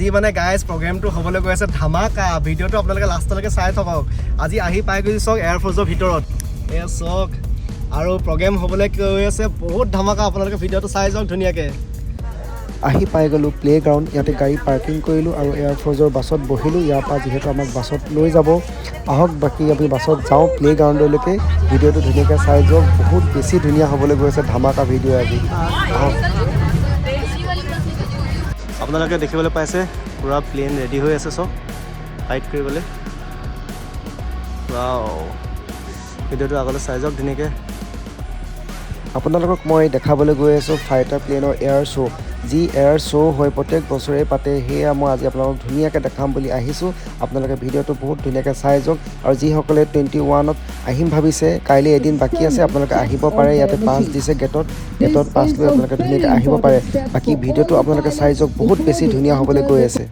আজি মানে গাইজ প্ৰগ্ৰেমটো হ'বলৈ গৈ আছে ধামাকা ভিডিঅ'টো আপোনালোকে লাষ্টলৈকে চাই থাকক আজি আহি পাই গৈছে চাওক এয়াৰফ'ৰ্চৰ ভিতৰত এয়া চাওক আৰু প্ৰগ্ৰেম হ'বলৈ গৈ আছে বহুত ধামাকা আপোনালোকে ভিডিঅ'টো চাই যাওক ধুনীয়াকৈ আহি পাই গ'লোঁ প্লে'গ্ৰাউণ্ড ইয়াতে গাড়ী পাৰ্কিং কৰিলোঁ আৰু এয়াৰফ'ৰ্চৰ বাছত বহিলোঁ ইয়াৰ পৰা যিহেতু আমাক বাছত লৈ যাব আহক বাকী আমি বাছত যাওঁ প্লে'গ্ৰাউণ্ডলৈকে ভিডিঅ'টো ধুনীয়াকৈ চাই যাওক বহুত বেছি ধুনীয়া হ'বলৈ গৈ আছে ধামাকা ভিডিঅ' আজি আহক আপোনালোকে দেখিবলৈ পাইছে পুৰা প্লেন ৰেডি হৈ আছে চব ফাইট কৰিবলৈ ভিডিঅ'টো আগলৈ চাই যাওক ধুনীয়াকৈ আপোনালোকক মই দেখাবলৈ গৈ আছোঁ ফাইটাৰ প্লেনৰ এয়াৰ শ্ব' যি এয়াৰ শ্ব' হয় প্ৰত্যেক বছৰে পাতে সেয়া মই আজি আপোনালোকক ধুনীয়াকৈ দেখাম বুলি আহিছোঁ আপোনালোকে ভিডিঅ'টো বহুত ধুনীয়াকৈ চাই যাওক আৰু যিসকলে 21ত আহিম ভাবিছে কাইলৈ এদিন বাকী আছে আপোনালোকে আহিব পাৰে ইয়াতে পাছ দিছে গেটত পাছ লৈ আপোনালোকে ধুনীয়াকৈ আহিব পাৰে বাকী ভিডিঅ'টো আপোনালোকে চাই যাওক বহুত বেছি ধুনীয়া হ'বলৈ গৈ আছে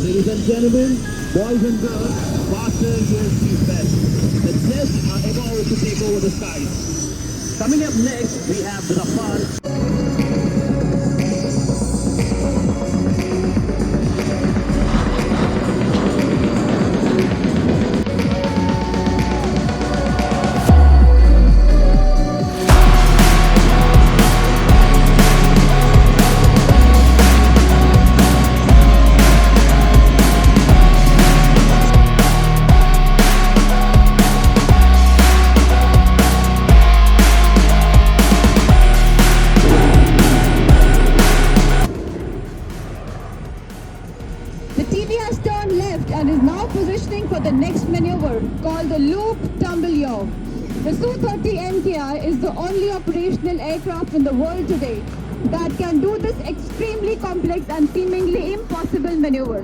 Ladies and gentlemen, boys and girls, fasters and best. The Jets are about to take over the skies. Coming up next, we have the Rafale. And is now positioning for the next maneuver called the loop tumble-yaw. The Su-30 MKI is the only operational aircraft in the world today that can do this extremely complex and seemingly impossible maneuver.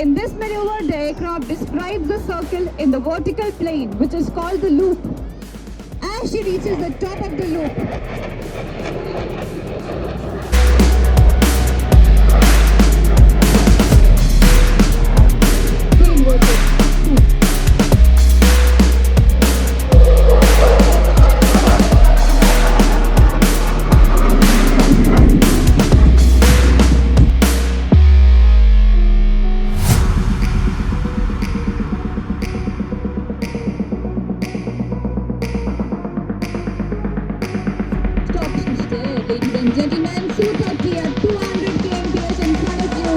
In this maneuver, the aircraft describes the circle in the vertical plane, which is called the loop. As she reaches the top of the loop, ladies and gentlemen, Su-30 at 200 kmph in front of you.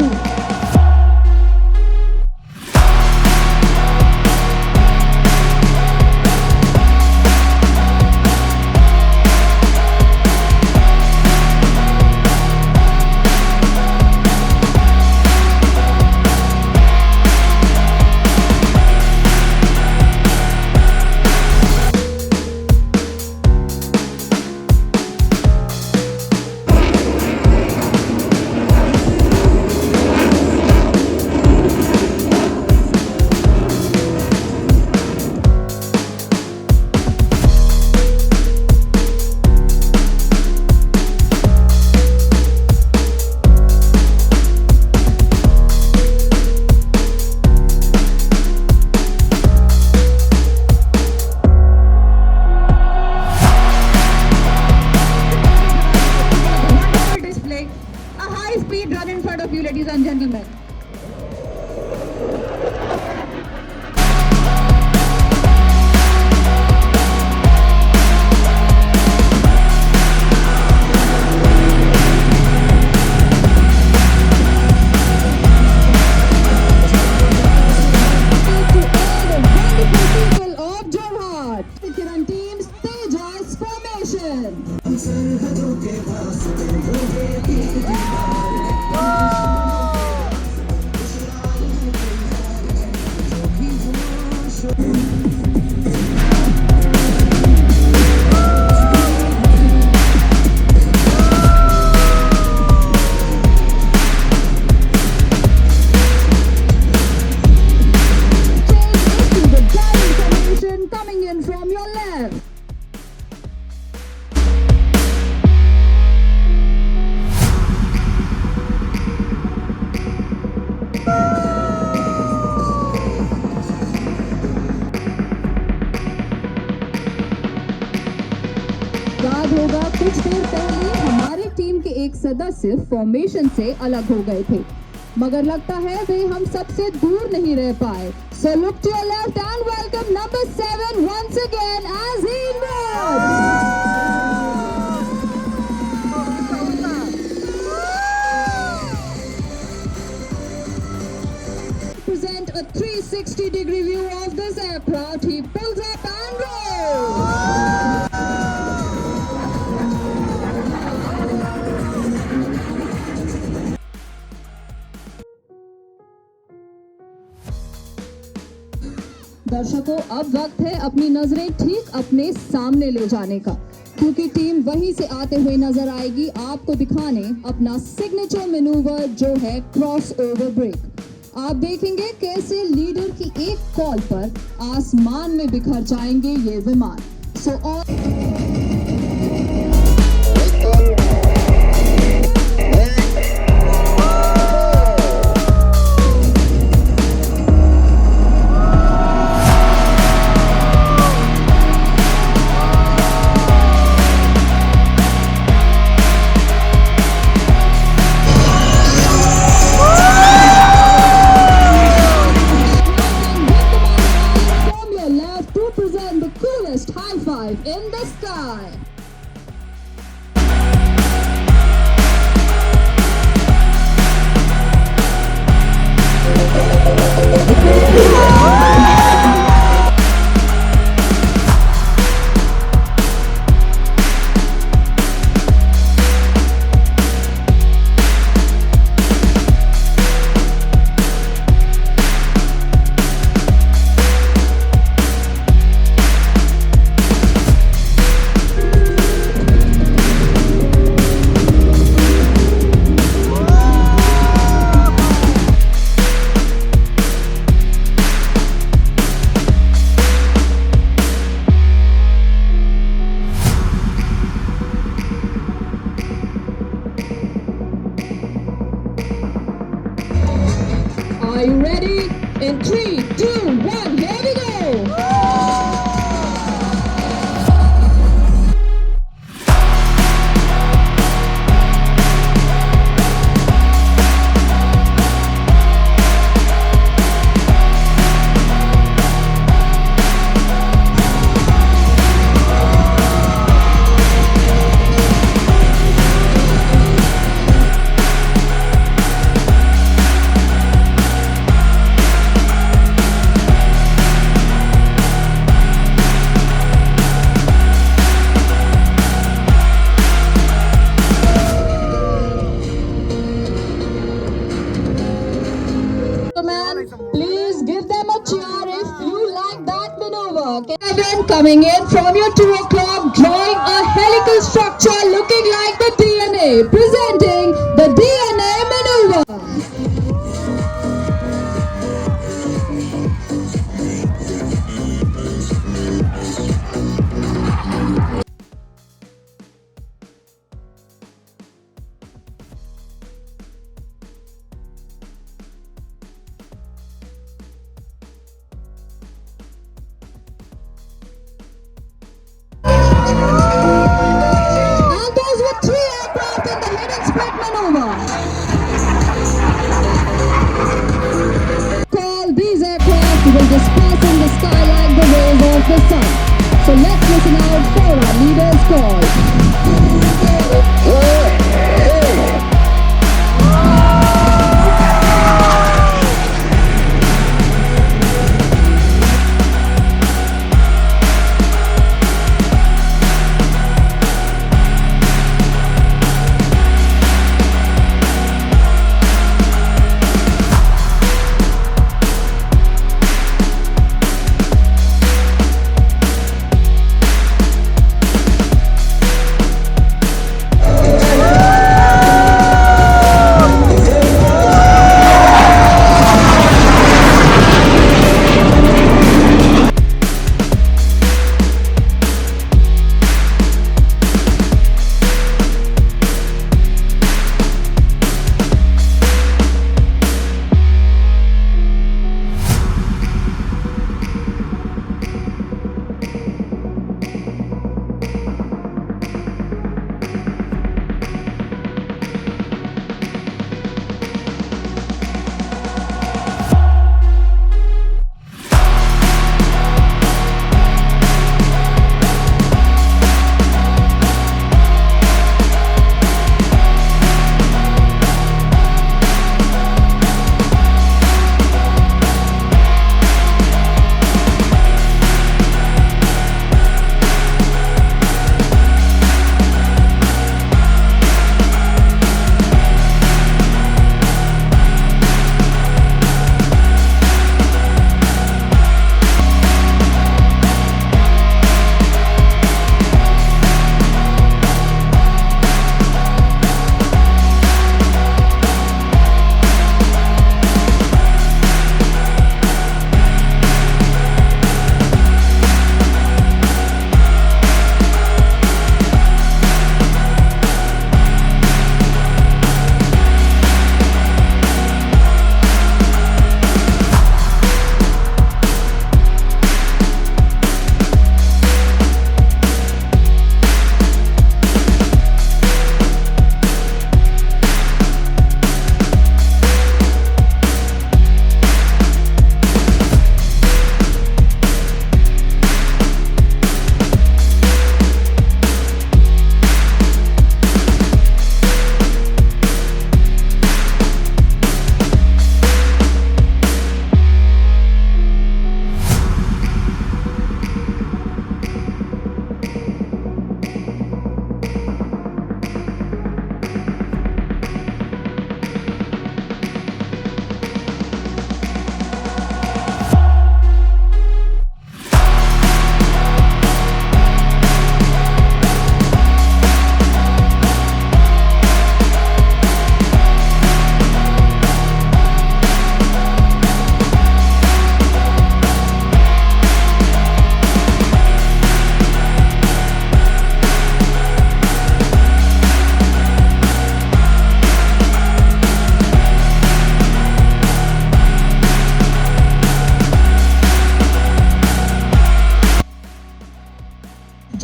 Speed run in front of you, ladies and gentlemen. To all the wonderful people of Jorhat, and teams, Tejas formation. Coming in from your left. कुछ देर पहले हमारी team के एक सदस्य formation से अलग हो गए थे, मगर लगता है वे हम सबसे दूर नहीं रह पाए. So look to your left and welcome number 7 once again as he emerges. Present a 360-degree view of this aircraft. He pulls up and rolls. दर्शकों, अब वक्त है अपनी नजरें ठीक अपने सामने ले जाने का, क्योंकि टीम वहीं से आते हुए नजर आएगी आपको दिखाने अपना सिग्नेचर मैनूवर जो है क्रॉस ओवर ब्रेक. आप देखेंगे कैसे लीडर की एक कॉल पर आसमान में बिखर जाएंगे ये विमान. सो high five in the sky. Are you ready? In 3, 2, 1, here we go! Please give them a cheer if you like that maneuver. Kevin coming in from your 2 o'clock, drawing a helical structure looking like the DNA, presenting the DNA maneuver. And those were 3 aircraft in the hidden split maneuver. Call these aircraft will disperse in the sky like the rays of the sun. So let's listen out for our leader's call.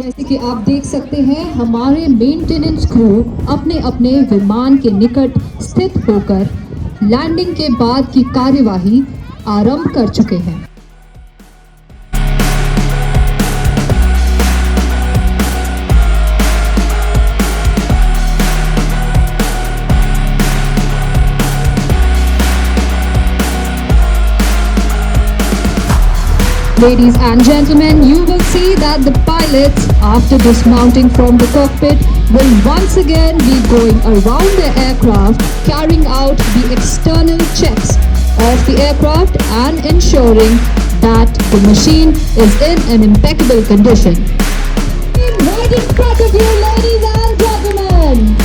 जैसे कि आप देख सकते हैं हमारे maintenance crew अपने अपने विमान के निकट स्थित होकर लैंडिंग के बाद की कार्यवाही आरंभ कर चुके हैं। Ladies and gentlemen, you will see that the pilots, after dismounting from the cockpit, will once again be going around the aircraft, carrying out the external checks of the aircraft and ensuring that the machine is in an impeccable condition. Right in front of you, ladies and gentlemen.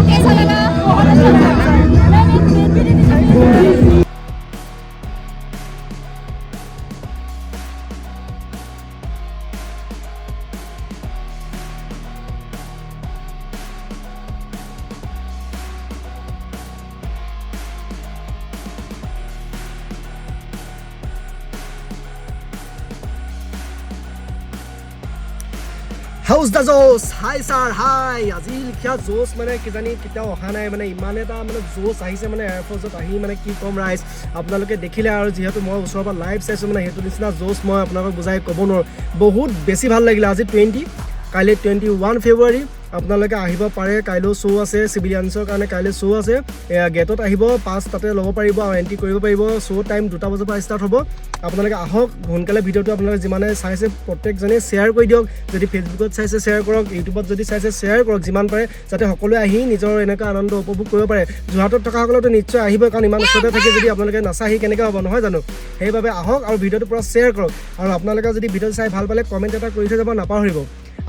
कैसा लगा? बहुत अच्छा लगा। How's the Josh? Hi sir, hi. আজি লিখা জোচ মানে কিজানি কেতিয়াও অহা নাই মানে ইমান এটা মানে জোচ আহিছে মানে এয়াৰফৰ্চত আহি মানে কি কম ৰাইজ আপোনালোকে দেখিলে আৰু যিহেতু মই ওচৰৰ পৰা লাইভ চাইছোঁ মানে সেইটো নিচিনা জোচ মই আপোনালোকক বুজাই ক'ব নোৱাৰোঁ বহুত বেছি ভাল লাগিলে আজি 20 কাইলৈ 21 ফেব্ৰুৱাৰী আপোনালোকে আহিব পাৰে কাইলৈ শ্ব' আছে চিভিলিয়ানছৰ কাৰণে কাইলৈ শ্ব' আছে গেটত আহিব পাছ তাতে ল'ব পাৰিব আৰু এণ্ট্ৰি কৰিব পাৰিব শ্ব' টাইম 2টা বজাৰ পৰা ষ্টাৰ্ট হ'ব আপোনালোকে আহক সোনকালে ভিডিঅ'টো আপোনালোকে যিমানে চাইছে প্ৰত্যেকজনে শ্বেয়াৰ কৰি দিয়ক যদি ফেচবুকত চাইছে শ্বেয়াৰ কৰক ইউটিউবত যদি চাইছে শ্বেয়াৰ কৰক যিমান পাৰে যাতে সকলোৱে আহি নিজৰ এনেকুৱা আনন্দ উপভোগ কৰিব পাৰে যোৰহাটত থকাসকলেতো নিশ্চয় আহিব কাৰণ ইমান ওচৰতে থাকি যদি আপোনালোকে নাচাহি কেনেকৈ হ'ব নহয় জানো সেইবাবে আহক আৰু ভিডিঅ'টো পূৰা শ্বেয়াৰ কৰক আৰু আপোনালোকে যদি ভিডিঅ'টো চাই ভাল পালে কমেণ্ট এটা কৰি থৈ যাব নাপাহৰিব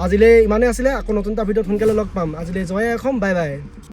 আজিলৈ ইমানে আছিলে আকৌ নতুন এটা ভিডিঅ'ত সোনকালে লগ পাম আজিলৈ জয় অসম বাই বাই